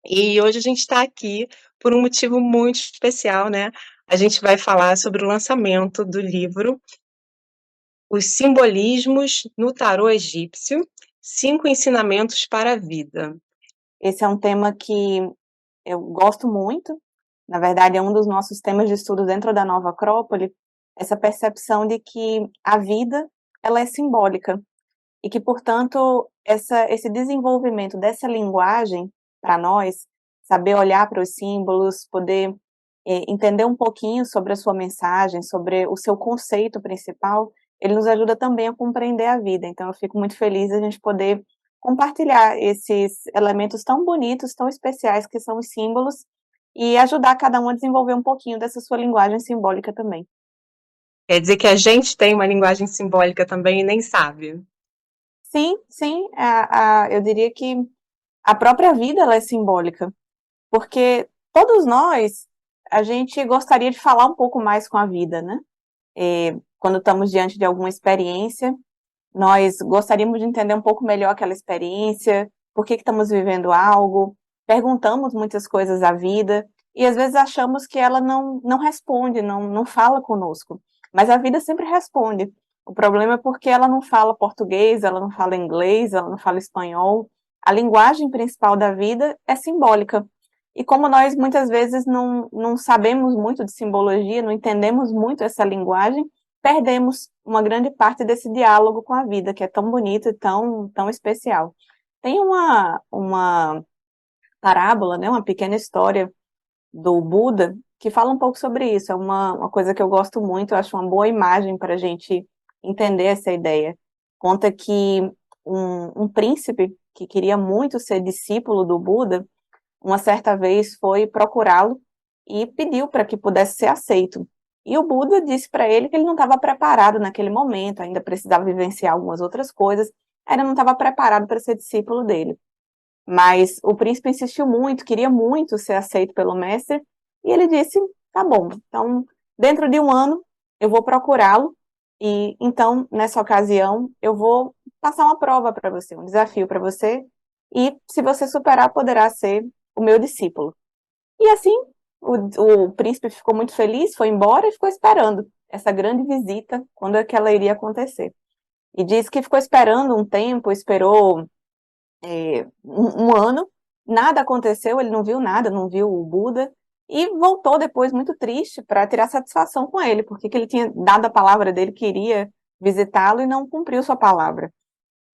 E hoje a gente está aqui por um motivo muito especial, né? A gente vai falar sobre o lançamento do livro Os Simbolismos no Tarô Egípcio, 5 ensinamentos para a vida. Esse é um tema que eu gosto muito, na verdade é um dos nossos temas de estudo dentro da Nova Acrópole, essa percepção de que a vida, ela é simbólica, e que, portanto, esse desenvolvimento dessa linguagem para nós, saber olhar para os símbolos, poder entender um pouquinho sobre a sua mensagem, sobre o seu conceito principal, ele nos ajuda também a compreender a vida. Então, eu fico muito feliz de a gente poder compartilhar esses elementos tão bonitos, tão especiais que são os símbolos, e ajudar cada um a desenvolver um pouquinho dessa sua linguagem simbólica também. Quer dizer que a gente tem uma linguagem simbólica também e nem sabe. Sim, sim, eu diria que a própria vida ela é simbólica, porque todos nós, a gente gostaria de falar um pouco mais com a vida, né? Quando estamos diante de alguma experiência, nós gostaríamos de entender um pouco melhor aquela experiência, por que estamos vivendo algo, perguntamos muitas coisas à vida, e às vezes achamos que ela não responde, não fala conosco. Mas a vida sempre responde. O problema é porque ela não fala português, ela não fala inglês, ela não fala espanhol. A linguagem principal da vida é simbólica. E como nós muitas vezes não sabemos muito de simbologia, não entendemos muito essa linguagem, perdemos uma grande parte desse diálogo com a vida, que é tão bonito e tão especial. Tem uma parábola, né, uma pequena história do Buda, que fala um pouco sobre isso. É uma coisa que eu gosto muito, eu acho uma boa imagem para a gente entender essa ideia. Conta que um príncipe que queria muito ser discípulo do Buda, uma certa vez foi procurá-lo e pediu para que pudesse ser aceito. E o Buda disse para ele que ele não estava preparado naquele momento, ainda precisava vivenciar algumas outras coisas, ainda não estava preparado para ser discípulo dele. Mas o príncipe insistiu muito, queria muito ser aceito pelo mestre, e ele disse: tá bom, então dentro de um ano eu vou procurá-lo, e então nessa ocasião eu vou passar uma prova para você, um desafio para você, e se você superar, poderá ser o meu discípulo. E assim, o príncipe ficou muito feliz, foi embora e ficou esperando essa grande visita, quando é que ela iria acontecer. E diz que ficou esperando um tempo, esperou um ano, nada aconteceu, ele não viu nada, não viu o Buda, e voltou depois muito triste para tirar satisfação com ele, porque que ele tinha dado a palavra dele que iria visitá-lo e não cumpriu sua palavra.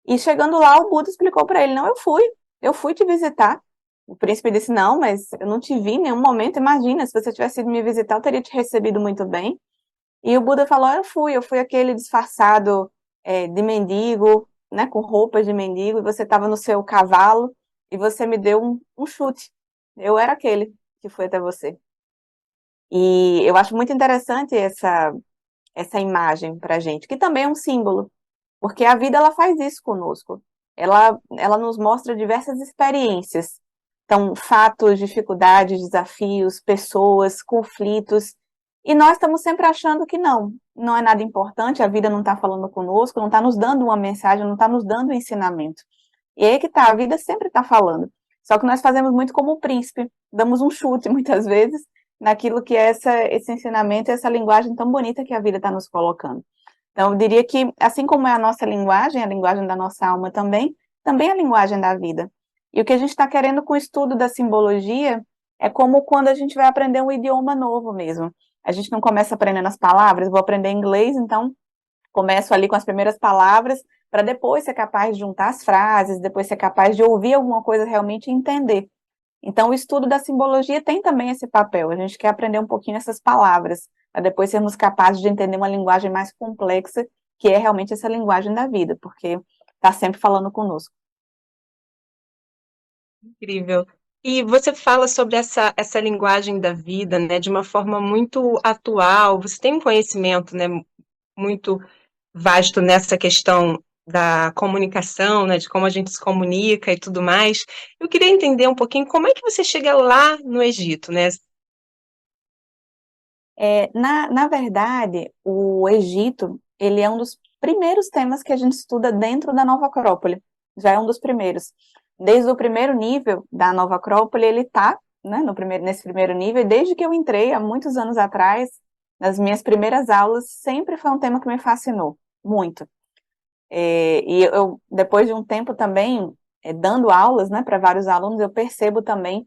E chegando lá, o Buda explicou para ele: não, eu fui te visitar. O príncipe disse: não, mas eu não te vi em nenhum momento. Imagina, se você tivesse ido me visitar, eu teria te recebido muito bem. E o Buda falou: eu fui aquele disfarçado de mendigo, né, com roupas de mendigo, e você estava no seu cavalo e você me deu um chute. Eu era aquele que foi até você. E eu acho muito interessante essa imagem para a gente, que também é um símbolo, porque a vida ela faz isso conosco. Ela nos mostra diversas experiências. Então, fatos, dificuldades, desafios, pessoas, conflitos. E nós estamos sempre achando que não é nada importante, a vida não está falando conosco, não está nos dando uma mensagem, não está nos dando um ensinamento. E aí que tá, a vida sempre está falando. Só que nós fazemos muito como o príncipe, damos um chute muitas vezes naquilo que é esse ensinamento, essa linguagem tão bonita que a vida está nos colocando. Então, eu diria que, assim como é a linguagem da nossa alma também é a linguagem da vida. E o que a gente está querendo com o estudo da simbologia é como quando a gente vai aprender um idioma novo mesmo. A gente não começa aprendendo as palavras, vou aprender inglês, então começo ali com as primeiras palavras, para depois ser capaz de juntar as frases, depois ser capaz de ouvir alguma coisa realmente e entender. Então, o estudo da simbologia tem também esse papel. A gente quer aprender um pouquinho essas palavras, para depois sermos capazes de entender uma linguagem mais complexa, que é realmente essa linguagem da vida, porque está sempre falando conosco. Incrível. E você fala sobre essa linguagem da vida, né, de uma forma muito atual. Você tem um conhecimento, né, muito vasto nessa questão da comunicação, né, de como a gente se comunica e tudo mais. Eu queria entender um pouquinho como é que você chega lá no Egito, né? Na verdade, o Egito, ele é um dos primeiros temas que a gente estuda dentro da Nova Acrópole. Já é um dos primeiros. desde o primeiro nível da Nova Acrópole, ele está, né, nesse primeiro nível, e desde que eu entrei, há muitos anos atrás, nas minhas primeiras aulas, sempre foi um tema que me fascinou, muito. E eu, depois de um tempo também, dando aulas, né, para vários alunos, eu percebo também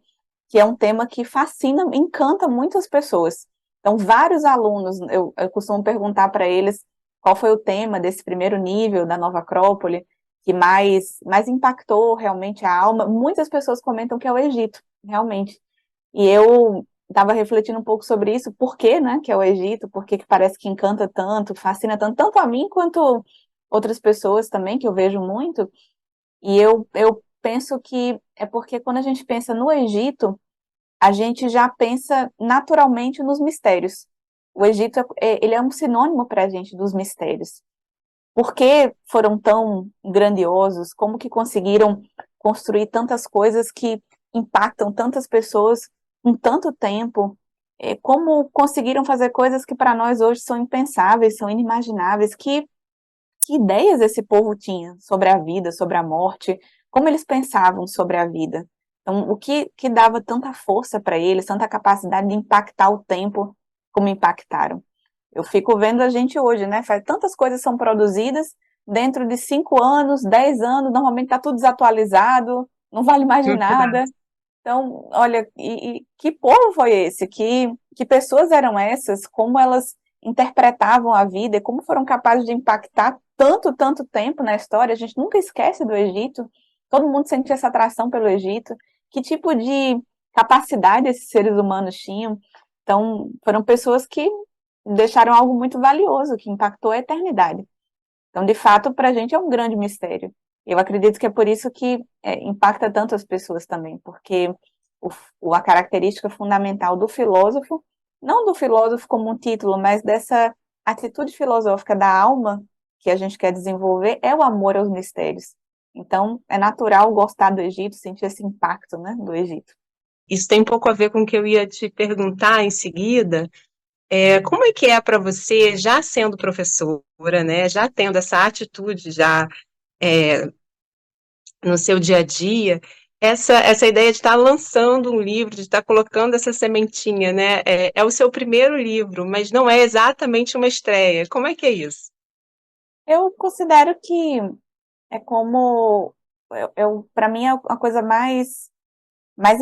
que é um tema que fascina, encanta muitas pessoas. Então, vários alunos, eu costumo perguntar para eles qual foi o tema desse primeiro nível da Nova Acrópole que mais impactou realmente a alma. Muitas pessoas comentam que é o Egito, realmente. E eu estava refletindo um pouco sobre isso, por que, né, que é o Egito, por que parece que encanta tanto, fascina tanto, tanto a mim quanto outras pessoas também, que eu vejo muito. E eu penso que é porque quando a gente pensa no Egito, a gente já pensa naturalmente nos mistérios. O Egito, ele é um sinônimo para a gente dos mistérios. Por que foram tão grandiosos? Como que conseguiram construir tantas coisas que impactam tantas pessoas em tanto tempo? Como conseguiram fazer coisas que para nós hoje são impensáveis, são inimagináveis? Que ideias esse povo tinha sobre a vida, sobre a morte? Como eles pensavam sobre a vida? Então, o que dava tanta força para eles, tanta capacidade de impactar o tempo como impactaram? Eu fico vendo a gente hoje, né? Faz tantas coisas são produzidas dentro de 5 anos, 10 anos, normalmente está tudo desatualizado, não vale mais de nada. Então, olha, e que povo foi esse? Que pessoas eram essas? Como elas interpretavam a vida e como foram capazes de impactar tanto, tanto tempo na história? A gente nunca esquece do Egito. Todo mundo sentia essa atração pelo Egito. Que tipo de capacidade esses seres humanos tinham? Então, foram pessoas que deixaram algo muito valioso, que impactou a eternidade. Então, de fato, para a gente é um grande mistério. Eu acredito que é por isso que impacta tanto as pessoas também, porque a característica fundamental do filósofo, não do filósofo como um título, mas dessa atitude filosófica da alma que a gente quer desenvolver, é o amor aos mistérios. Então, é natural gostar do Egito, sentir esse impacto, né, do Egito. Isso tem um pouco a ver com o que eu ia te perguntar em seguida. Como é que é para você, já sendo professora, né, já tendo essa atitude já no seu dia a dia, essa ideia de estar lançando um livro, de estar colocando essa sementinha, né? É o seu primeiro livro, mas não é exatamente uma estreia. Como é que é isso? Eu considero que é como, para mim, é a coisa mais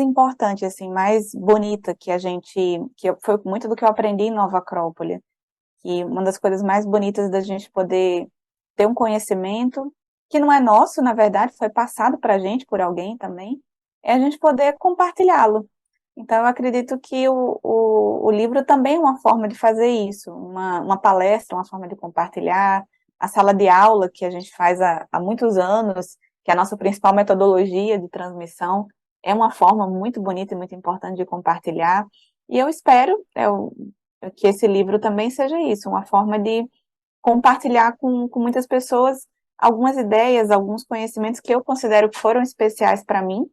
importante, assim, mais bonita que foi muito do que eu aprendi em Nova Acrópole, que uma das coisas mais bonitas da gente poder ter um conhecimento, que não é nosso, na verdade, foi passado para a gente por alguém também, é a gente poder compartilhá-lo. Então, eu acredito que o livro também é uma forma de fazer isso, uma palestra, uma forma de compartilhar, a sala de aula que a gente faz há muitos anos, que é a nossa principal metodologia de transmissão, é uma forma muito bonita e muito importante de compartilhar. E eu espero que esse livro também seja isso, uma forma de compartilhar com muitas pessoas algumas ideias, alguns conhecimentos que eu considero que foram especiais para mim.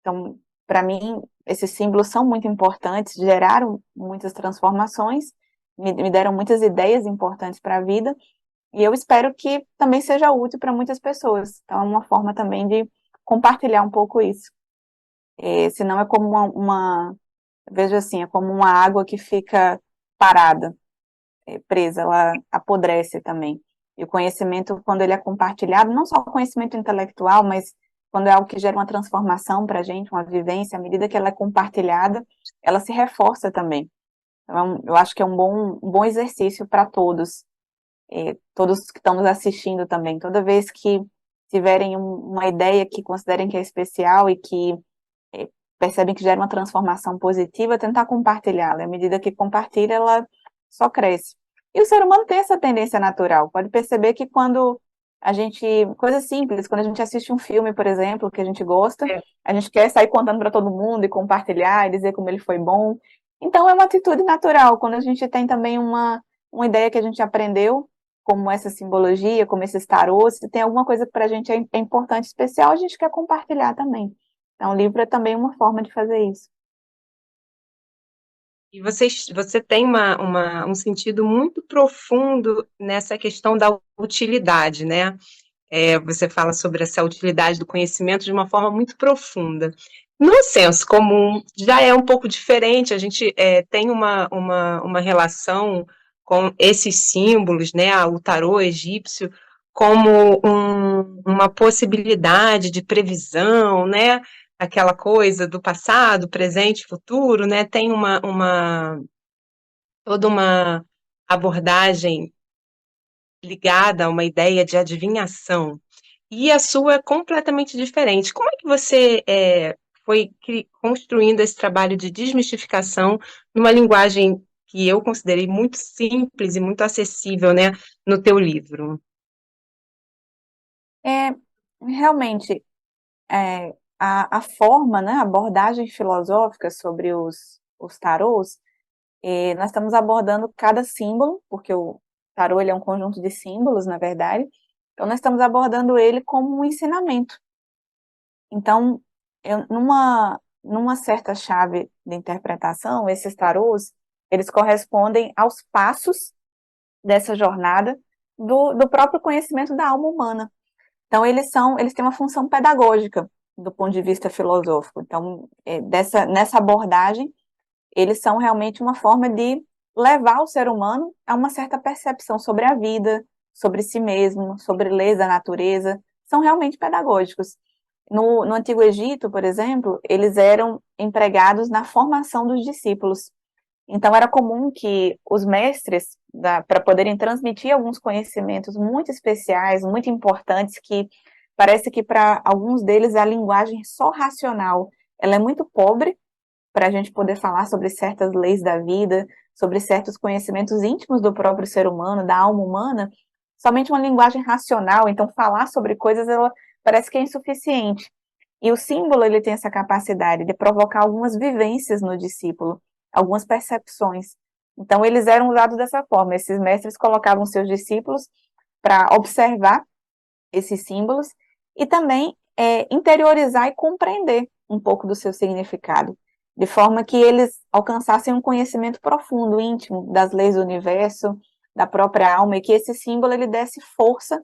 Então, para mim, esses símbolos são muito importantes, geraram muitas transformações, me deram muitas ideias importantes para a vida, e eu espero que também seja útil para muitas pessoas. Então, é uma forma também de compartilhar um pouco isso. Senão é como vejo assim, é como uma água que fica parada, presa, ela apodrece também. E o conhecimento, quando ele é compartilhado, não só o conhecimento intelectual, mas quando é algo que gera uma transformação para a gente, uma vivência, à medida que ela é compartilhada, ela se reforça também. Então, eu acho que é um bom exercício para todos, todos que estão nos assistindo também. Toda vez que tiverem uma ideia que considerem que é especial e que percebem que gera uma transformação positiva, tentar compartilhá-la. À medida que compartilha, ela só cresce. E o ser humano tem essa tendência natural. Pode perceber que quando coisas simples, quando a gente assiste um filme, por exemplo, que a gente gosta, É. a gente quer sair contando para todo mundo e compartilhar e dizer como ele foi bom. Então é uma atitude natural. Quando a gente tem também uma ideia que a gente aprendeu, como essa simbologia, como esses tarôs, se tem alguma coisa que para a gente é importante, especial, a gente quer compartilhar também. Então, o livro é também uma forma de fazer isso. E você tem um sentido muito profundo nessa questão da utilidade, né? Você fala sobre essa utilidade do conhecimento de uma forma muito profunda. No senso comum, já é um pouco diferente, a gente tem uma relação com esses símbolos, né, o tarô egípcio, como uma possibilidade de previsão, né, aquela coisa do passado, presente, futuro, né, tem toda uma abordagem ligada a uma ideia de adivinhação. E a sua é completamente diferente. Como é que você foi construindo esse trabalho de desmistificação numa linguagem que eu considerei muito simples e muito acessível, né, no teu livro? É, realmente, a forma, né, a abordagem filosófica sobre os tarôs, nós estamos abordando cada símbolo, porque o tarô ele é um conjunto de símbolos, na verdade, então nós estamos abordando ele como um ensinamento. Então, numa certa chave de interpretação, esses tarôs, eles correspondem aos passos dessa jornada do próprio conhecimento da alma humana. Então, eles têm uma função pedagógica do ponto de vista filosófico. Então, nessa abordagem, eles são realmente uma forma de levar o ser humano a uma certa percepção sobre a vida, sobre si mesmo, sobre leis da natureza. São realmente pedagógicos. No Antigo Egito, por exemplo, eles eram empregados na formação dos discípulos. Então, era comum que os mestres, para poderem transmitir alguns conhecimentos muito especiais, muito importantes, que parece que para alguns deles a linguagem só racional ela é muito pobre para a gente poder falar sobre certas leis da vida, sobre certos conhecimentos íntimos do próprio ser humano, da alma humana, somente uma linguagem racional, então falar sobre coisas ela parece que é insuficiente. E o símbolo ele tem essa capacidade de provocar algumas vivências no discípulo, algumas percepções. Então eles eram usados dessa forma, esses mestres colocavam seus discípulos para observar esses símbolos e também interiorizar e compreender um pouco do seu significado, de forma que eles alcançassem um conhecimento profundo, íntimo das leis do universo, da própria alma, e que esse símbolo ele desse força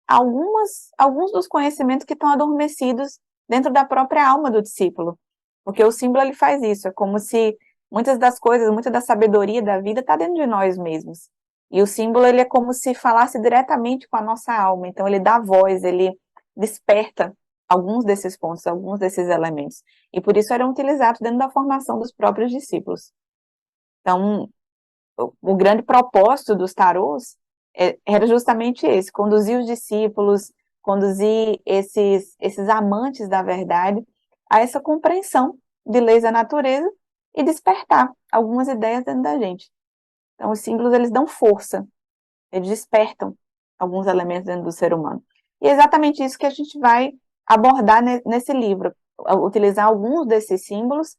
a alguns dos conhecimentos que estão adormecidos dentro da própria alma do discípulo, porque o símbolo ele faz isso, é como se muitas das coisas, muita da sabedoria da vida está dentro de nós mesmos. E o símbolo ele é como se falasse diretamente com a nossa alma, então ele dá voz, ele desperta alguns desses pontos, alguns desses elementos. E por isso eram utilizados dentro da formação dos próprios discípulos. Então, o grande propósito dos tarôs era justamente esse, conduzir os discípulos, conduzir esses amantes da verdade a essa compreensão de leis da natureza e despertar algumas ideias dentro da gente. Então, os símbolos, eles dão força, eles despertam alguns elementos dentro do ser humano. E é exatamente isso que a gente vai abordar nesse livro, utilizar alguns desses símbolos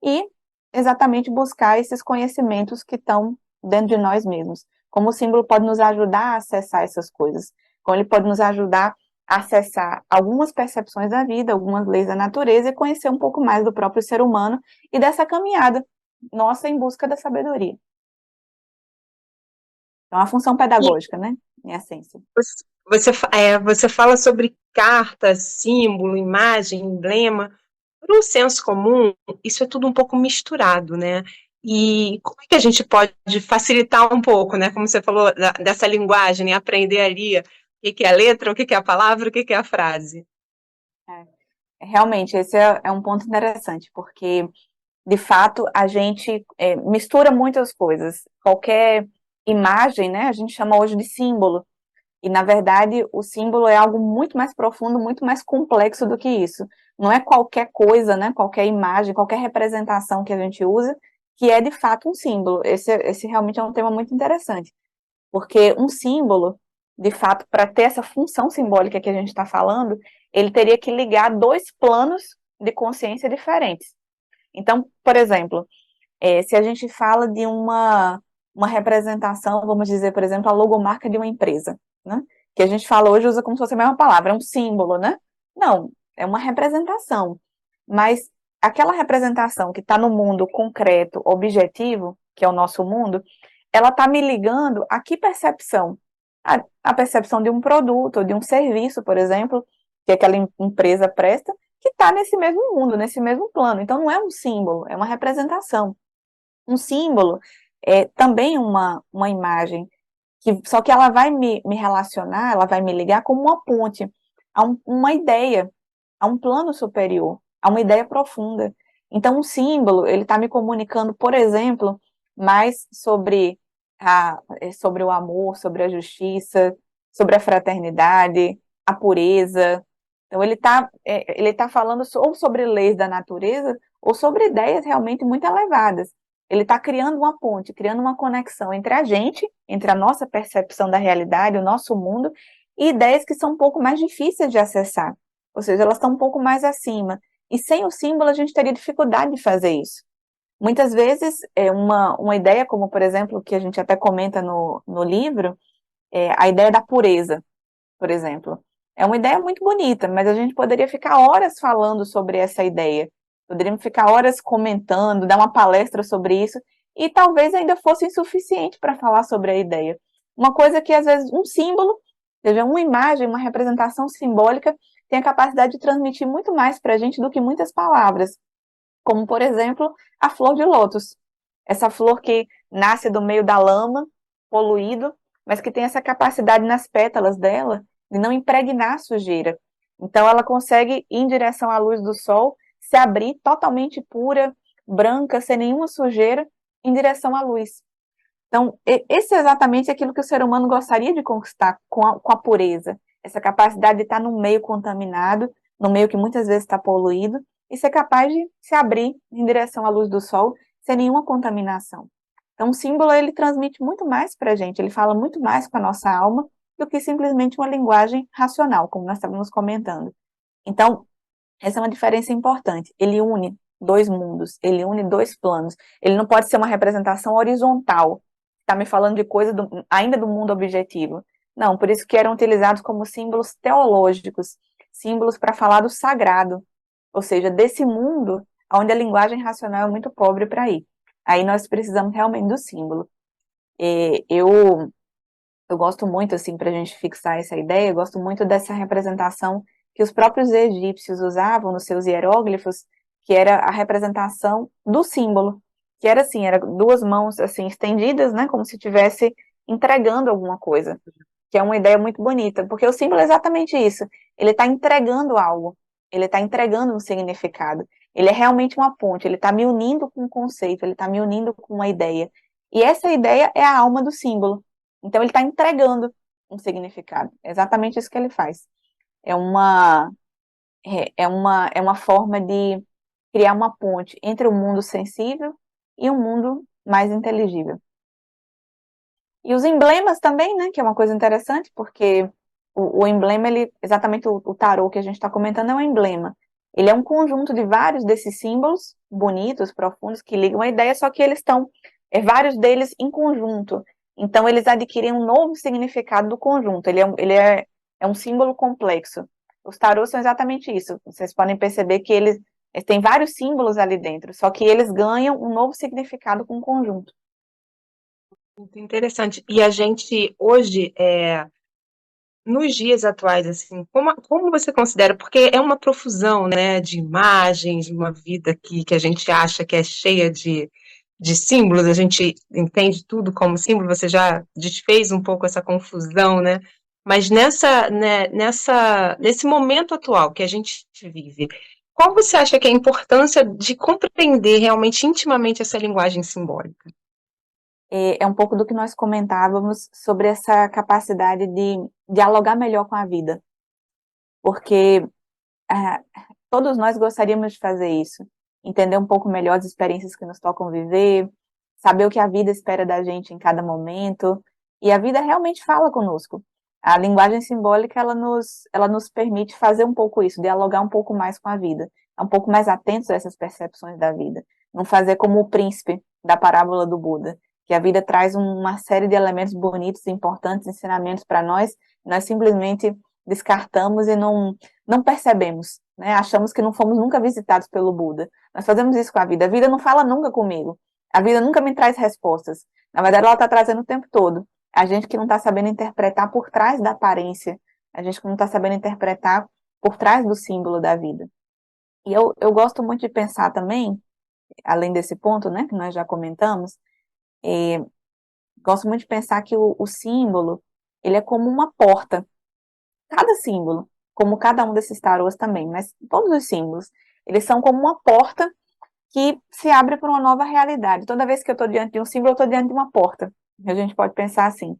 e exatamente buscar esses conhecimentos que estão dentro de nós mesmos. Como o símbolo pode nos ajudar a acessar essas coisas, como ele pode nos ajudar a acessar algumas percepções da vida, algumas leis da natureza e conhecer um pouco mais do próprio ser humano e dessa caminhada nossa em busca da sabedoria. Então, a função E pedagógica, né, em essência. você fala sobre carta, símbolo, imagem, emblema. Para o senso comum, isso é tudo um pouco misturado, né? E como é que a gente pode facilitar um pouco, né? Como você falou, dessa linguagem, né? Aprender ali o que que é a letra, o que que é a palavra, o que que é a frase. Realmente, esse é um ponto interessante, porque, de fato, a gente mistura muitas coisas. Qualquer imagem, né, a gente chama hoje de símbolo, e, na verdade, o símbolo é algo muito mais profundo, muito mais complexo do que isso. Não é qualquer coisa, né, qualquer imagem, qualquer representação que a gente usa, que é, de fato, um símbolo. Esse realmente é um tema muito interessante, porque um símbolo, de fato, para ter essa função simbólica que a gente está falando, ele teria que ligar dois planos de consciência diferentes. Então, por exemplo, se a gente fala de uma representação, vamos dizer, por exemplo, a logomarca de uma empresa, né? Que a gente fala hoje, usa como se fosse a mesma palavra, é um símbolo, né? Não, é uma representação. Mas aquela representação que está no mundo concreto, objetivo, que é o nosso mundo, ela está me ligando a que percepção? a percepção de um produto, ou de um serviço, por exemplo, que aquela empresa presta, que está nesse mesmo mundo, nesse mesmo plano. Então, não é um símbolo, é uma representação. Um símbolo é também uma imagem, só que ela vai me relacionar, ela vai me ligar como uma ponte a uma ideia, a um plano superior, a uma ideia profunda. Então, um símbolo, ele está me comunicando, por exemplo, mais sobre o amor, sobre a justiça, sobre a fraternidade, a pureza. Então, ele tá falando ou sobre leis da natureza, ou sobre ideias realmente muito elevadas. Ele está criando uma ponte, criando uma conexão entre a gente, entre a nossa percepção da realidade, o nosso mundo, e ideias que são um pouco mais difíceis de acessar. Ou seja, elas estão um pouco mais acima. E sem o símbolo, a gente teria dificuldade de fazer isso. Muitas vezes, uma ideia, como por exemplo, que a gente até comenta no livro, a ideia da pureza, por exemplo. É uma ideia muito bonita, mas a gente poderia ficar horas falando sobre essa ideia. Poderíamos ficar horas comentando, dar uma palestra sobre isso, e talvez ainda fosse insuficiente para falar sobre a ideia. Uma coisa que, às vezes, um símbolo, seja uma imagem, uma representação simbólica, tem a capacidade de transmitir muito mais para a gente do que muitas palavras. Como, por exemplo, a flor de lótus. Essa flor que nasce do meio da lama, poluído, mas que tem essa capacidade nas pétalas dela de não impregnar a sujeira. Então, ela consegue ir em direção à luz do sol, se abrir totalmente pura, branca, sem nenhuma sujeira, em direção à luz. Então, esse é exatamente aquilo que o ser humano gostaria de conquistar com a pureza. Essa capacidade de estar no meio contaminado, no meio que muitas vezes está poluído, e ser capaz de se abrir em direção à luz do sol, sem nenhuma contaminação. Então, o símbolo, ele transmite muito mais para a gente, ele fala muito mais com a nossa alma do que simplesmente uma linguagem racional, como nós estávamos comentando. Então, essa é uma diferença importante. Ele une dois mundos, ele une dois planos. Ele não pode ser uma representação horizontal, está me falando de coisa ainda do mundo objetivo. Não, por isso que eram utilizados como símbolos teológicos, símbolos para falar do sagrado, ou seja, desse mundo onde a linguagem racional é muito pobre para ir. Aí nós precisamos realmente do símbolo. Eu gosto muito, assim, para a gente fixar essa ideia, eu gosto muito dessa representação que os próprios egípcios usavam nos seus hieróglifos, que era a representação do símbolo, que era assim, era duas mãos assim estendidas, né, como se estivesse entregando alguma coisa, que é uma ideia muito bonita, porque o símbolo é exatamente isso, ele está entregando algo, ele está entregando um significado, ele é realmente uma ponte, ele está me unindo com um conceito, ele está me unindo com uma ideia, e essa ideia é a alma do símbolo. Então ele está entregando um significado. É exatamente isso que ele faz. É uma, é uma forma de criar uma ponte entre o mundo sensível e um mundo mais inteligível. E os emblemas também, né, que é uma coisa interessante, porque o emblema, exatamente o tarô que a gente está comentando é um emblema. Ele é um conjunto de vários desses símbolos bonitos, profundos, que ligam a ideia, só que eles estão, vários deles em conjunto. Então, eles adquirem um novo significado do conjunto. Ele é um símbolo complexo. Os tarôs são exatamente isso. Vocês podem perceber que eles têm vários símbolos ali dentro, só que eles ganham um novo significado com o conjunto. Muito interessante. E a gente hoje, nos dias atuais, assim, como você considera? Porque é uma profusão, né, de imagens, uma vida que a gente acha que é cheia de símbolos, a gente entende tudo como símbolo, você já desfez um pouco essa confusão, né? Mas nesse momento atual que a gente vive, qual você acha que é a importância de compreender realmente intimamente essa linguagem simbólica? É um pouco do que nós comentávamos sobre essa capacidade de dialogar melhor com a vida, porque ah, todos nós gostaríamos de fazer isso, entender um pouco melhor as experiências que nos tocam viver, saber o que a vida espera da gente em cada momento, e a vida realmente fala conosco. A linguagem simbólica, ela nos permite fazer um pouco isso, dialogar um pouco mais com a vida, um pouco mais atentos a essas percepções da vida, não fazer como o príncipe da parábola do Buda, que a vida traz uma série de elementos bonitos, importantes, ensinamentos para nós simplesmente descartamos e não percebemos, né? Achamos que não fomos nunca visitados pelo Buda. Nós fazemos isso com a vida não fala nunca comigo, a vida nunca me traz respostas, na verdade ela está trazendo o tempo todo, A gente que não está sabendo interpretar por trás da aparência, a gente que não está sabendo interpretar por trás do símbolo da vida. E eu gosto muito de pensar também, além desse ponto, né, que nós já comentamos, gosto muito de pensar que o símbolo, ele é como uma porta. Cada símbolo, como cada um desses tarôs também, mas todos os símbolos, eles são como uma porta que se abre para uma nova realidade. Toda vez que eu estou diante de um símbolo, eu estou diante de uma porta. A gente pode pensar assim.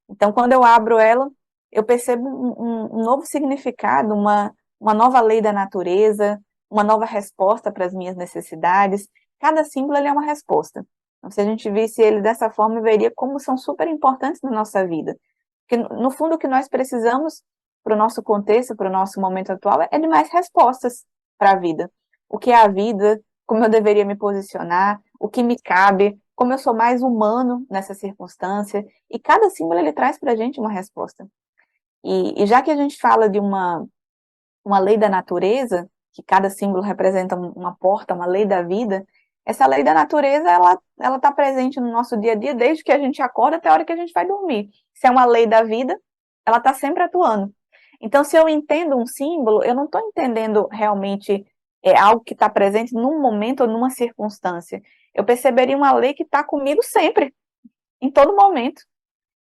Então, quando eu abro ela, eu percebo um novo significado, uma nova lei da natureza, uma nova resposta para as minhas necessidades. Cada símbolo ele é uma resposta. Então, se a gente visse ele dessa forma, veria como são super importantes na nossa vida. Porque, no fundo, o que nós precisamos para o nosso contexto, para o nosso momento atual, é de mais respostas para a vida. O que é a vida, como eu deveria me posicionar, o que me cabe, como eu sou mais humano nessa circunstância, e cada símbolo ele traz para a gente uma resposta. E já que a gente fala de uma lei da natureza, que cada símbolo representa uma porta, uma lei da vida, essa lei da natureza, ela está presente no nosso dia a dia, desde que a gente acorda até a hora que a gente vai dormir. Se é uma lei da vida, ela está sempre atuando. Então, se eu entendo um símbolo, eu não estou entendendo realmente algo que está presente num momento ou numa circunstância. Eu perceberia uma lei que está comigo sempre, em todo momento.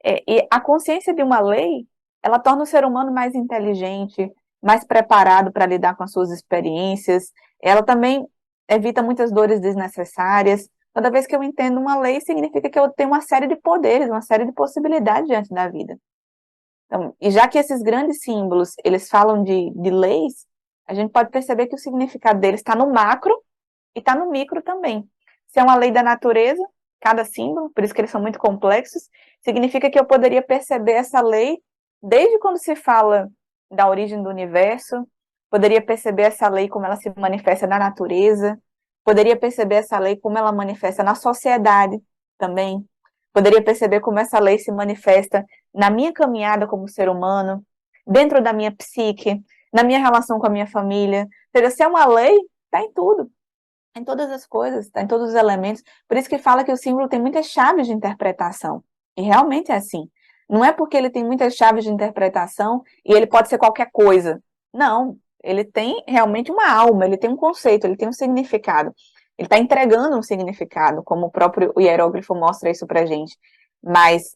E a consciência de uma lei, ela torna o ser humano mais inteligente, mais preparado para lidar com as suas experiências. Ela também evita muitas dores desnecessárias. Toda vez que eu entendo uma lei, significa que eu tenho uma série de poderes, uma série de possibilidades diante da vida. Então, e já que esses grandes símbolos, eles falam de leis, a gente pode perceber que o significado deles está no macro e está no micro também. Se é uma lei da natureza, cada símbolo, por isso que eles são muito complexos, significa que eu poderia perceber essa lei desde quando se fala da origem do universo, poderia perceber essa lei como ela se manifesta na natureza, poderia perceber essa lei como ela manifesta na sociedade também, poderia perceber como essa lei se manifesta na minha caminhada como ser humano, dentro da minha psique, na minha relação com a minha família. Ou seja, se é uma lei, está em tudo, em todas as coisas, está em todos os elementos. Por isso que fala que o símbolo tem muitas chaves de interpretação. E realmente é assim. Não é porque ele tem muitas chaves de interpretação e ele pode ser qualquer coisa. Não, ele tem realmente uma alma, ele tem um conceito, ele tem um significado. Ele está entregando um significado, como o próprio hieróglifo mostra isso para gente. Mas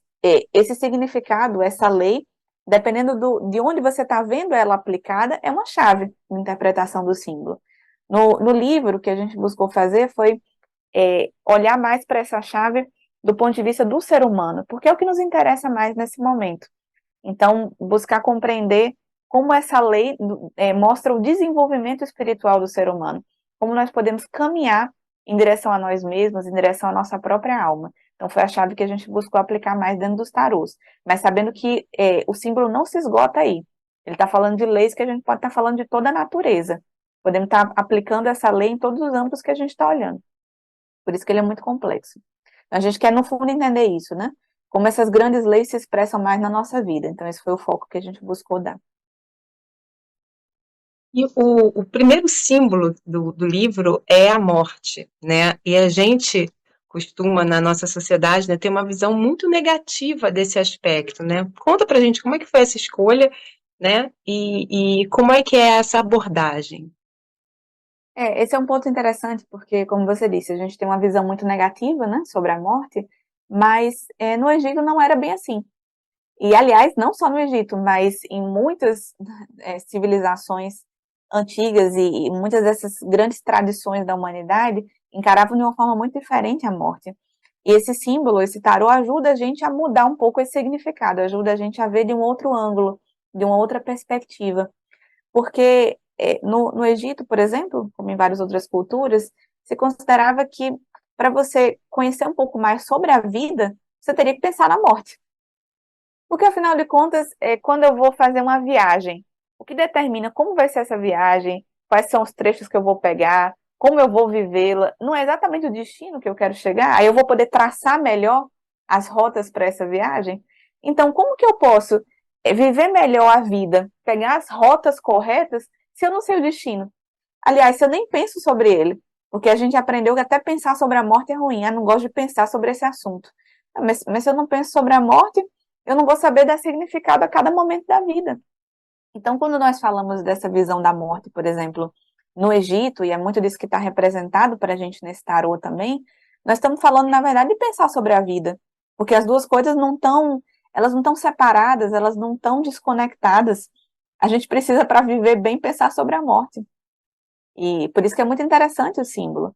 esse significado, essa lei, dependendo de onde você está vendo ela aplicada, é uma chave de interpretação do símbolo. No livro, o que a gente buscou fazer foi olhar mais para essa chave do ponto de vista do ser humano, porque é o que nos interessa mais nesse momento. Então, buscar compreender como essa lei mostra o desenvolvimento espiritual do ser humano, como nós podemos caminhar em direção a nós mesmos, em direção à nossa própria alma. Então, foi a chave que a gente buscou aplicar mais dentro dos tarôs, mas sabendo que o símbolo não se esgota aí. Ele está falando de leis que a gente pode estar falando de toda a natureza. Podemos estar aplicando essa lei em todos os âmbitos que a gente está olhando. Por isso que ele é muito complexo. A gente quer, no fundo, entender isso, né? Como essas grandes leis se expressam mais na nossa vida. Então, esse foi o foco que a gente buscou dar. E o primeiro símbolo do livro é a morte, né? E a gente costuma, na nossa sociedade, né, ter uma visão muito negativa desse aspecto, né? Conta pra gente como é que foi essa escolha, né? E como é que é essa abordagem. Esse é um ponto interessante, porque, como você disse, a gente tem uma visão muito negativa, né, sobre a morte, mas no Egito não era bem assim. E, aliás, não só no Egito, mas em muitas civilizações antigas e muitas dessas grandes tradições da humanidade encaravam de uma forma muito diferente a morte. E esse símbolo, esse tarô, ajuda a gente a mudar um pouco esse significado, ajuda a gente a ver de um outro ângulo, de uma outra perspectiva. Porque no Egito, por exemplo, como em várias outras culturas, se considerava que para você conhecer um pouco mais sobre a vida, você teria que pensar na morte. Porque, afinal de contas, quando eu vou fazer uma viagem, o que determina como vai ser essa viagem, quais são os trechos que eu vou pegar, como eu vou vivê-la, não é exatamente o destino que eu quero chegar, aí eu vou poder traçar melhor as rotas para essa viagem. Então, como que eu posso viver melhor a vida, pegar as rotas corretas, se eu não sei o destino? Aliás, se eu nem penso sobre ele, porque a gente aprendeu que até pensar sobre a morte é ruim, eu não gosto de pensar sobre esse assunto. Mas se eu não penso sobre a morte, eu não vou saber dar significado a cada momento da vida. Então, quando nós falamos dessa visão da morte, por exemplo, no Egito, e é muito disso que está representado para a gente nesse tarô também, nós estamos falando, na verdade, de pensar sobre a vida, porque as duas coisas não estão, elas não estão separadas, elas não estão desconectadas. A gente precisa, para viver bem, pensar sobre a morte. E por isso que é muito interessante o símbolo.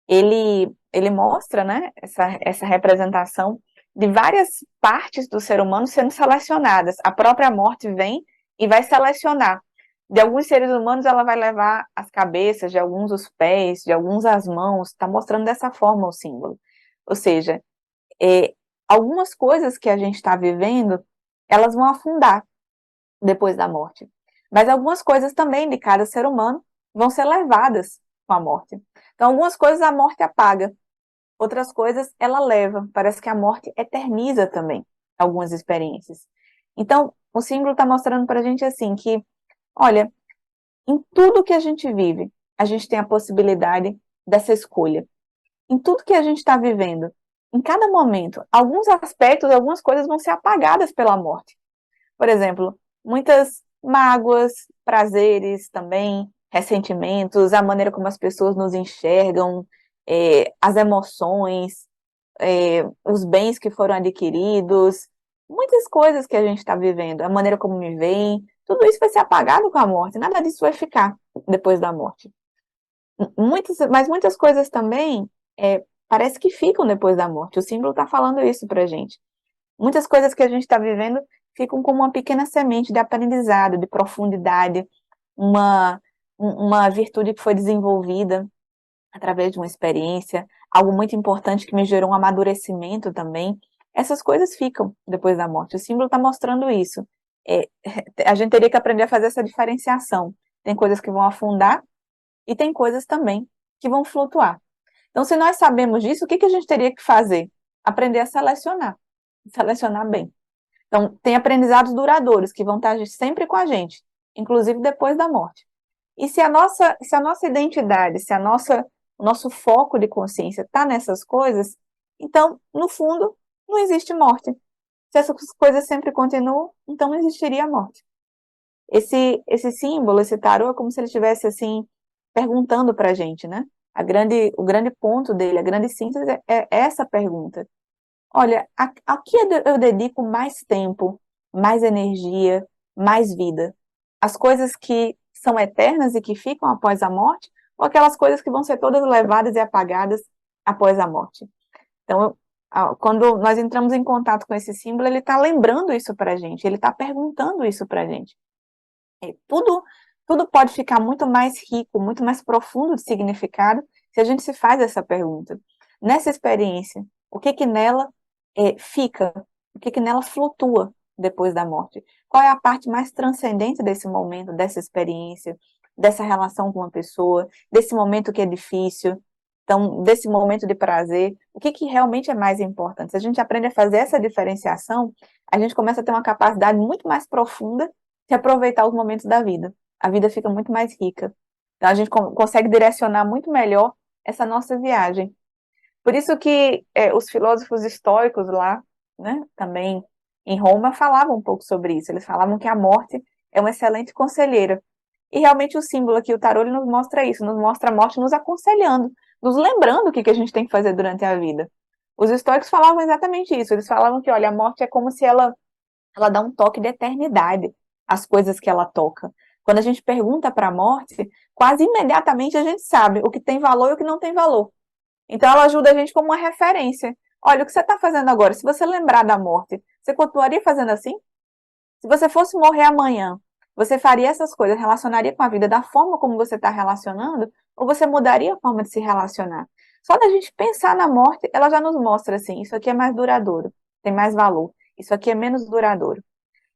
Ele mostra, né, essa representação de várias partes do ser humano sendo selecionadas. A própria morte vem e vai selecionar. De alguns seres humanos, ela vai levar as cabeças, de alguns os pés, de alguns as mãos. Está mostrando dessa forma o símbolo. Ou seja, algumas coisas que a gente está vivendo, elas vão afundar depois da morte. Mas algumas coisas também de cada ser humano vão ser levadas com a morte. Então, algumas coisas a morte apaga, outras coisas ela leva. Parece que a morte eterniza também algumas experiências. Então, o símbolo está mostrando para a gente assim que, olha, em tudo que a gente vive, a gente tem a possibilidade dessa escolha. Em tudo que a gente está vivendo, em cada momento, alguns aspectos, algumas coisas vão ser apagadas pela morte. Por exemplo, muitas mágoas, prazeres também, ressentimentos, a maneira como as pessoas nos enxergam, as emoções, os bens que foram adquiridos, muitas coisas que a gente está vivendo, a maneira como me veem, tudo isso vai ser apagado com a morte, nada disso vai ficar depois da morte. Mas muitas coisas também parece que ficam depois da morte. O símbolo está falando isso para a gente. Muitas coisas que a gente está vivendo ficam como uma pequena semente de aprendizado, de profundidade, uma virtude que foi desenvolvida através de uma experiência, algo muito importante que me gerou um amadurecimento também. Essas coisas ficam depois da morte. O símbolo está mostrando isso. É, a gente teria que aprender a fazer essa diferenciação. Tem coisas que vão afundar e tem coisas também que vão flutuar. Então, se nós sabemos disso, o que a gente teria que fazer? Aprender a selecionar bem. Então, tem aprendizados duradouros que vão estar sempre com a gente, inclusive depois da morte. E se a nossa identidade, o nosso foco de consciência está nessas coisas, então, no fundo, não existe morte. Se essas coisas sempre continuam, então não existiria morte. Esse símbolo, esse tarô, é como se ele estivesse assim perguntando para a gente, né? O grande ponto dele, a grande síntese é essa pergunta. Olha, a que eu dedico mais tempo, mais energia, mais vida? As coisas que são eternas e que ficam após a morte, ou aquelas coisas que vão ser todas levadas e apagadas após a morte? Então, quando nós entramos em contato com esse símbolo, ele está lembrando isso para a gente, ele está perguntando isso para a gente. Tudo pode ficar muito mais rico, muito mais profundo de significado se a gente se faz essa pergunta. Nessa experiência, o que nela fica? O que nela flutua depois da morte? Qual é a parte mais transcendente desse momento, dessa experiência, dessa relação com uma pessoa, desse momento que é difícil, então, desse momento de prazer? O que realmente é mais importante? Se a gente aprende a fazer essa diferenciação, a gente começa a ter uma capacidade muito mais profunda de aproveitar os momentos da vida. A vida fica muito mais rica. Então, a gente consegue direcionar muito melhor essa nossa viagem. Por isso que os filósofos estoicos lá, né, também em Roma, falavam um pouco sobre isso. Eles falavam que a morte é uma excelente conselheira. E realmente o símbolo aqui, o tarô, ele nos mostra isso, nos mostra a morte nos aconselhando, nos lembrando o que a gente tem que fazer durante a vida. Os estoicos falavam exatamente isso. Eles falavam que, olha, a morte é como se ela dá um toque de eternidade às coisas que ela toca. Quando a gente pergunta para a morte, quase imediatamente a gente sabe o que tem valor e o que não tem valor. Então, ela ajuda a gente como uma referência. Olha, o que você está fazendo agora? Se você lembrar da morte, você continuaria fazendo assim? Se você fosse morrer amanhã, você faria essas coisas, relacionaria com a vida da forma como você está relacionando? Ou você mudaria a forma de se relacionar? Só da gente pensar na morte, ela já nos mostra assim: isso aqui é mais duradouro, tem mais valor, isso aqui é menos duradouro.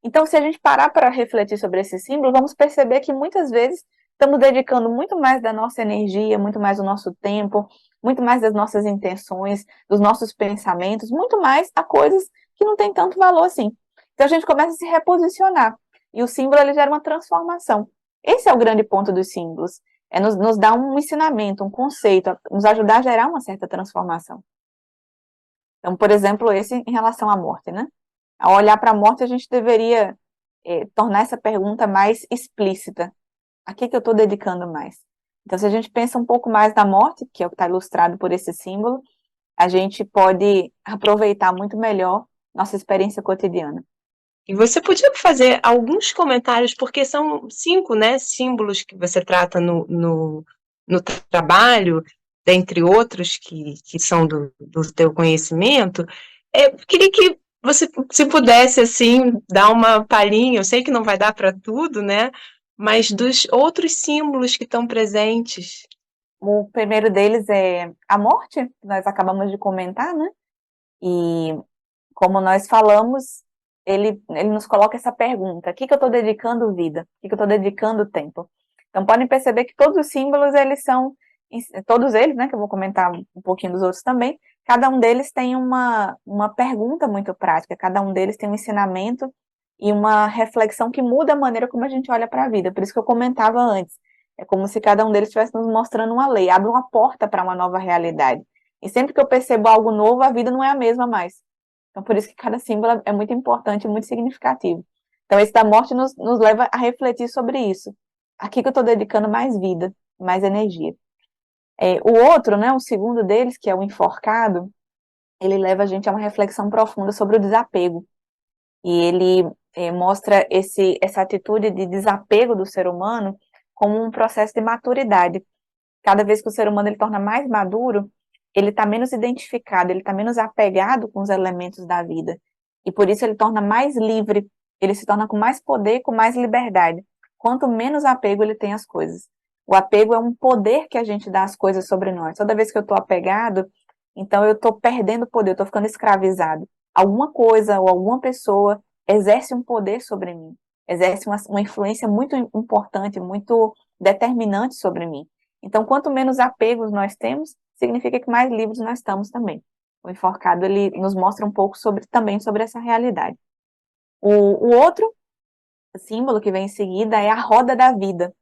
Então, se a gente parar para refletir sobre esse símbolo, vamos perceber que muitas vezes estamos dedicando muito mais da nossa energia, muito mais do nosso tempo, muito mais das nossas intenções, dos nossos pensamentos, muito mais a coisas que não têm tanto valor assim. Então, a gente começa a se reposicionar. E o símbolo ele gera uma transformação. Esse é o grande ponto dos símbolos. É nos dar um ensinamento, um conceito, nos ajudar a gerar uma certa transformação. Então, por exemplo, esse em relação à morte, né? Ao olhar para a morte, a gente deveria tornar essa pergunta mais explícita. A que eu estou dedicando mais? Então, se a gente pensa um pouco mais na morte, que é o que está ilustrado por esse símbolo, a gente pode aproveitar muito melhor nossa experiência cotidiana. E você podia fazer alguns comentários, porque são 5, né, símbolos que você trata no trabalho, dentre outros que são do teu conhecimento. Queria que você, se pudesse, assim, dar uma palhinha, eu sei que não vai dar para tudo, né, mas dos outros símbolos que estão presentes. O primeiro deles é a morte, que nós acabamos de comentar, né? E como nós falamos, ele nos coloca essa pergunta: o que eu estou dedicando vida? O que eu estou dedicando tempo? Então podem perceber que todos os símbolos, eles são, todos eles, né, que eu vou comentar um pouquinho dos outros também, cada um deles tem uma pergunta muito prática, cada um deles tem um ensinamento e uma reflexão que muda a maneira como a gente olha para a vida. Por isso que eu comentava antes, é como se cada um deles estivesse nos mostrando uma lei, abre uma porta para uma nova realidade. E sempre que eu percebo algo novo, a vida não é a mesma mais. Então, por isso que cada símbolo é muito importante e muito significativo. Então, esse da morte nos leva a refletir sobre isso. Aqui que eu estou dedicando mais vida, mais energia. O outro, né, o segundo deles, que é o enforcado, ele leva a gente a uma reflexão profunda sobre o desapego. E ele mostra essa atitude de desapego do ser humano como um processo de maturidade. Cada vez que o ser humano ele torna mais maduro, ele está menos identificado, ele está menos apegado com os elementos da vida. E por isso ele torna mais livre, ele se torna com mais poder, com mais liberdade. Quanto menos apego ele tem às coisas. O apego é um poder que a gente dá às coisas sobre nós. Toda vez que eu estou apegado, então eu estou perdendo poder, eu estou ficando escravizado. Alguma coisa ou alguma pessoa exerce um poder sobre mim, exerce uma influência muito importante, muito determinante sobre mim. Então, quanto menos apegos nós temos, significa que mais livres nós estamos também. O enforcado, ele nos mostra um pouco também sobre essa realidade. O outro símbolo que vem em seguida é a roda da vida,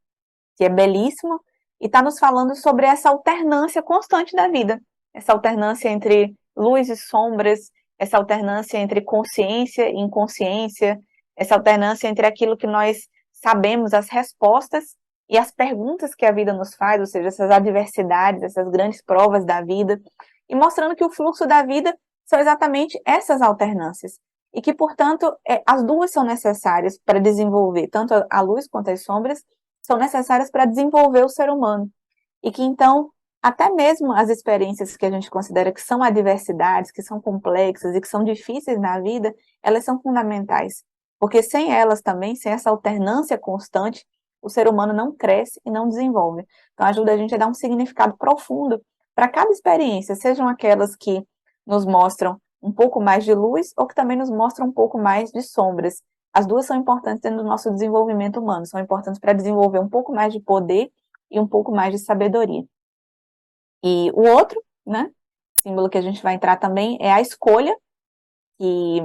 que é belíssimo e está nos falando sobre essa alternância constante da vida. Essa alternância entre luz e sombras, essa alternância entre consciência e inconsciência, essa alternância entre aquilo que nós sabemos, as respostas e as perguntas que a vida nos faz, ou seja, essas adversidades, essas grandes provas da vida, e mostrando que o fluxo da vida são exatamente essas alternâncias. E que, portanto, as duas são necessárias para desenvolver, tanto a luz quanto as sombras, são necessárias para desenvolver o ser humano. E que, então, até mesmo as experiências que a gente considera que são adversidades, que são complexas e que são difíceis na vida, elas são fundamentais. Porque sem elas também, sem essa alternância constante, o ser humano não cresce e não desenvolve. Então, ajuda a gente a dar um significado profundo para cada experiência, sejam aquelas que nos mostram um pouco mais de luz ou que também nos mostram um pouco mais de sombras. As duas são importantes dentro do nosso desenvolvimento humano, são importantes para desenvolver um pouco mais de poder e um pouco mais de sabedoria. E o outro, né, símbolo que a gente vai entrar também é a escolha, que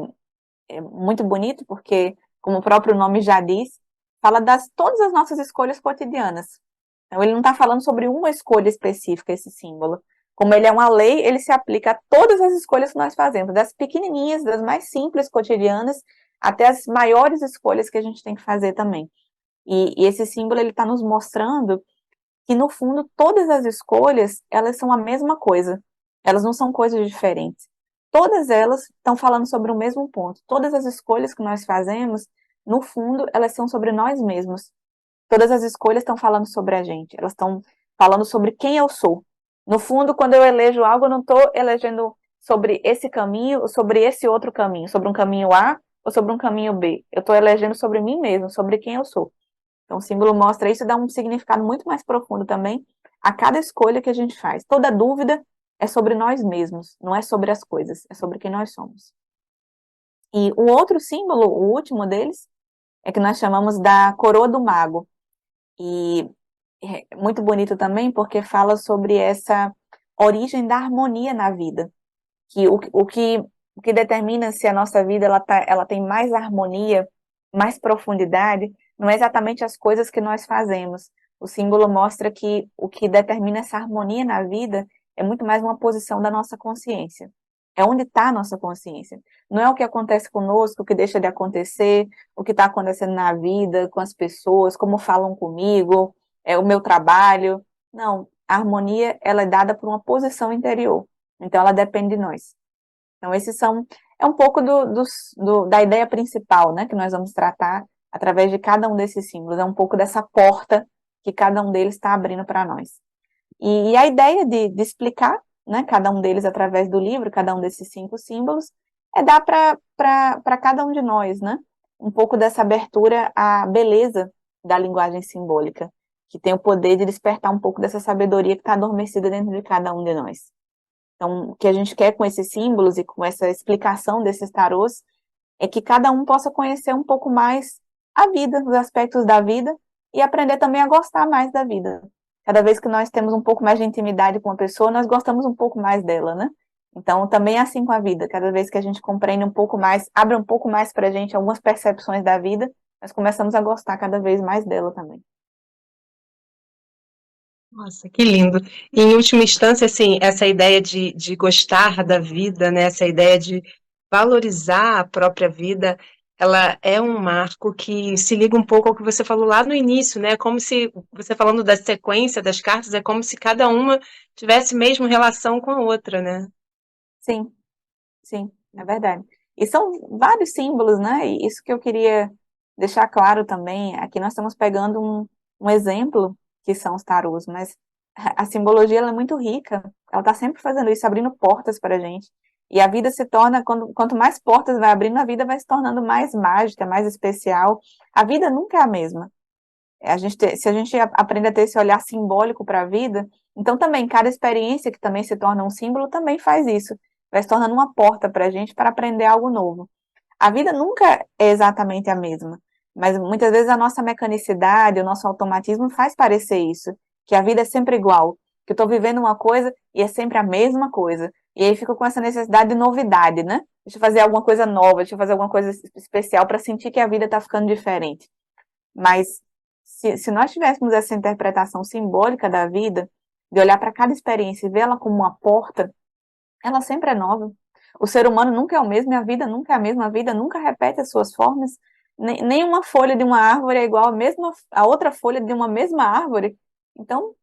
é muito bonito porque, como o próprio nome já diz, fala das todas as nossas escolhas cotidianas. Então, ele não está falando sobre uma escolha específica, esse símbolo. Como ele é uma lei, ele se aplica a todas as escolhas que nós fazemos, das pequenininhas, das mais simples, cotidianas, até as maiores escolhas que a gente tem que fazer também. E esse símbolo, ele está nos mostrando que, no fundo, todas as escolhas, elas são a mesma coisa. Elas não são coisas diferentes. Todas elas estão falando sobre o mesmo ponto. Todas as escolhas que nós fazemos, no fundo, elas são sobre nós mesmos. Todas as escolhas estão falando sobre a gente. Elas estão falando sobre quem eu sou. No fundo, quando eu elejo algo, eu não estou elegendo sobre esse caminho ou sobre esse outro caminho, sobre um caminho A ou sobre um caminho B. Eu estou elegendo sobre mim mesmo, sobre quem eu sou. Então, o símbolo mostra isso e dá um significado muito mais profundo também a cada escolha que a gente faz. Toda dúvida é sobre nós mesmos, não é sobre as coisas, é sobre quem nós somos. E o outro símbolo, o último deles, é que nós chamamos da coroa do mago. E é muito bonito também porque fala sobre essa origem da harmonia na vida. Que o que determina se a nossa vida ela tem mais harmonia, mais profundidade, não é exatamente as coisas que nós fazemos. O símbolo mostra que o que determina essa harmonia na vida é muito mais uma posição da nossa consciência. É onde está a nossa consciência. Não é o que acontece conosco, o que deixa de acontecer, o que está acontecendo na vida, com as pessoas, como falam comigo, é o meu trabalho. Não, a harmonia, ela é dada por uma posição interior. Então, ela depende de nós. Então, é um pouco da ideia principal, né, que nós vamos tratar através de cada um desses símbolos. É um pouco dessa porta que cada um deles está abrindo para nós. E a ideia de explicar, né, cada um deles através do livro, cada um desses 5 símbolos, é dar para cada um de nós, né, um pouco dessa abertura à beleza da linguagem simbólica, que tem o poder de despertar um pouco dessa sabedoria que está adormecida dentro de cada um de nós. Então, o que a gente quer com esses símbolos e com essa explicação desses tarôs é que cada um possa conhecer um pouco mais a vida, os aspectos da vida, e aprender também a gostar mais da vida. Cada vez que nós temos um pouco mais de intimidade com uma pessoa, nós gostamos um pouco mais dela, né? Então, também é assim com a vida. Cada vez que a gente compreende um pouco mais, abre um pouco mais para a gente algumas percepções da vida, nós começamos a gostar cada vez mais dela também. Nossa, que lindo. E, em última instância, assim, essa ideia de gostar da vida, né, essa ideia de valorizar a própria vida, ela é um marco que se liga um pouco ao que você falou lá no início, né? Como se, você falando da sequência das cartas, é como se cada uma tivesse mesmo relação com a outra, né? Sim, sim, é verdade. E são vários símbolos, né? E isso que eu queria deixar claro também. Aqui nós estamos pegando um exemplo, que são os tarôs, mas a simbologia ela é muito rica. Ela está sempre fazendo isso, abrindo portas para a gente. E a vida se torna, quanto mais portas vai abrindo, a vida vai se tornando mais mágica, mais especial. A vida nunca é a mesma. Se a gente aprende a ter esse olhar simbólico para a vida, então também cada experiência que também se torna um símbolo também faz isso, vai se tornando uma porta para a gente para aprender algo novo. A vida nunca é exatamente a mesma, mas muitas vezes a nossa mecanicidade, o nosso automatismo faz parecer isso, que a vida é sempre igual, que eu estou vivendo uma coisa e é sempre a mesma coisa. E aí fico com essa necessidade de novidade, né? Deixa eu fazer alguma coisa nova, deixa eu fazer alguma coisa especial para sentir que a vida está ficando diferente. Mas se nós tivéssemos essa interpretação simbólica da vida, de olhar para cada experiência e vê-la como uma porta, ela sempre é nova. O ser humano nunca é o mesmo e a vida nunca é a mesma, a vida nunca repete as suas formas. Nem uma folha de uma árvore é igual a outra folha de uma mesma árvore. Então,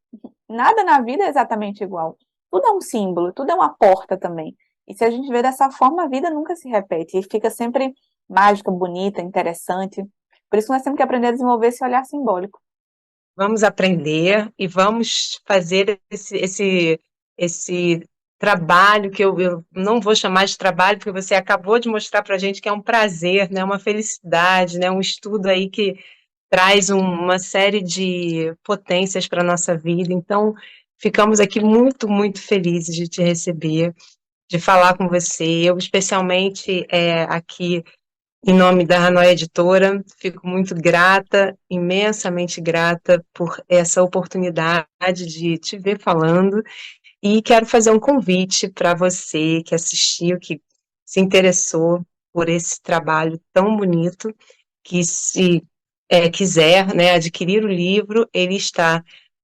nada na vida é exatamente igual. Tudo é um símbolo, tudo é uma porta também. E se a gente vê dessa forma, a vida nunca se repete e fica sempre mágica, bonita, interessante. Por isso nós temos que aprender a desenvolver esse olhar simbólico. Vamos aprender e vamos fazer esse trabalho que eu não vou chamar de trabalho, porque você acabou de mostrar para a gente que é um prazer, né, uma felicidade, né, um estudo aí que traz uma série de potências para a nossa vida. Então, ficamos aqui muito, muito felizes de te receber, de falar com você. Eu, especialmente, aqui em nome da Hanoi Editora, fico muito grata, imensamente grata por essa oportunidade de te ver falando e quero fazer um convite para você que assistiu, que se interessou por esse trabalho tão bonito, que se quiser, né, adquirir o livro, ele está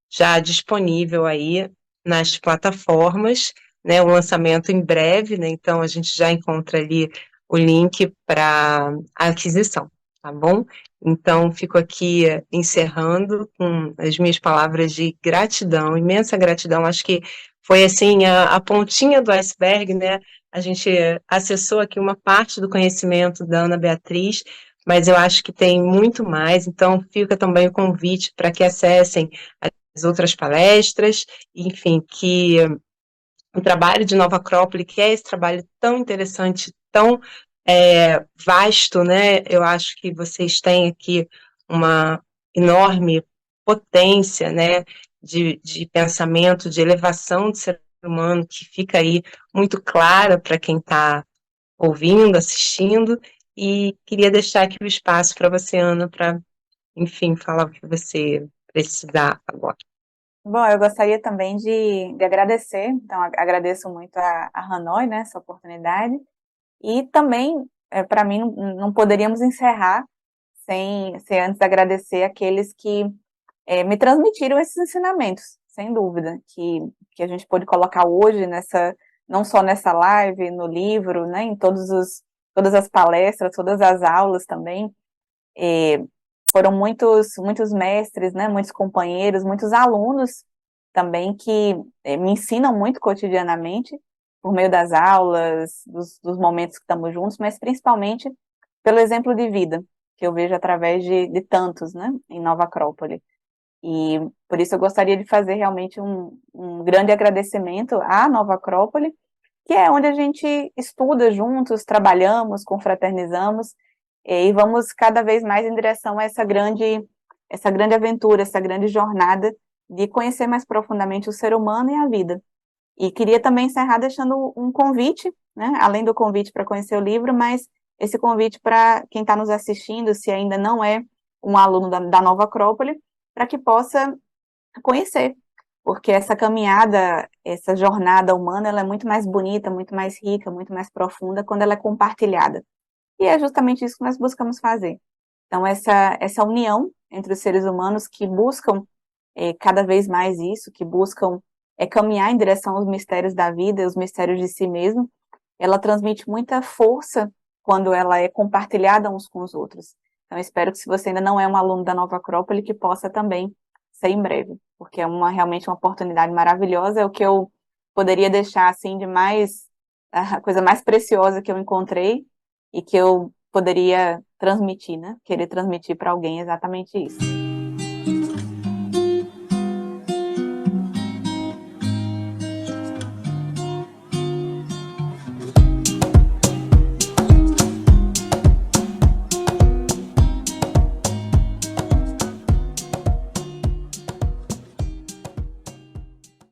já disponível aí nas plataformas, né, o lançamento em breve, né, então a gente já encontra ali o link para a aquisição, tá bom? Então, fico aqui encerrando com as minhas palavras de gratidão, imensa gratidão, acho que foi assim a pontinha do iceberg, né? A gente acessou aqui uma parte do conhecimento da Ana Beatriz, mas eu acho que tem muito mais, então fica também o convite para que acessem as outras palestras, enfim, que o trabalho de Nova Acrópole, que é esse trabalho tão interessante, tão vasto, né? Eu acho que vocês têm aqui uma enorme potência, né, de pensamento, de elevação do ser humano, que fica aí muito clara para quem está ouvindo, assistindo, e queria deixar aqui o espaço para você, Ana, para, enfim, falar o que você precisar agora. Bom, eu gostaria também de agradecer, então agradeço muito a Hanoi, né, essa oportunidade, e também, para mim, não poderíamos encerrar sem antes agradecer aqueles que me transmitiram esses ensinamentos, sem dúvida, que a gente pôde colocar hoje não só nessa live, no livro, né, em todas as palestras, todas as aulas também. Foram muitos mestres, né, muitos companheiros, muitos alunos também que me ensinam muito cotidianamente, por meio das aulas, dos momentos que estamos juntos, mas principalmente pelo exemplo de vida, que eu vejo através de tantos, né, em Nova Acrópole. E por isso eu gostaria de fazer realmente um grande agradecimento à Nova Acrópole, que é onde a gente estuda juntos, trabalhamos, confraternizamos, e vamos cada vez mais em direção a essa grande aventura, essa grande jornada de conhecer mais profundamente o ser humano e a vida. E queria também encerrar deixando um convite, né, além do convite para conhecer o livro, mas esse convite para quem está nos assistindo, se ainda não é um aluno da Nova Acrópole, para que possa conhecer, porque essa caminhada, essa jornada humana, ela é muito mais bonita, muito mais rica, muito mais profunda quando ela é compartilhada. E é justamente isso que nós buscamos fazer. Então, essa união entre os seres humanos que buscam cada vez mais isso, que buscam caminhar em direção aos mistérios da vida, os mistérios de si mesmo, ela transmite muita força quando ela é compartilhada uns com os outros. Então, espero que se você ainda não é um aluno da Nova Acrópole, que possa também ser em breve, porque é realmente uma oportunidade maravilhosa, é o que eu poderia deixar, assim, de mais, a coisa mais preciosa que eu encontrei e que eu poderia transmitir, né? Querer transmitir para alguém exatamente isso.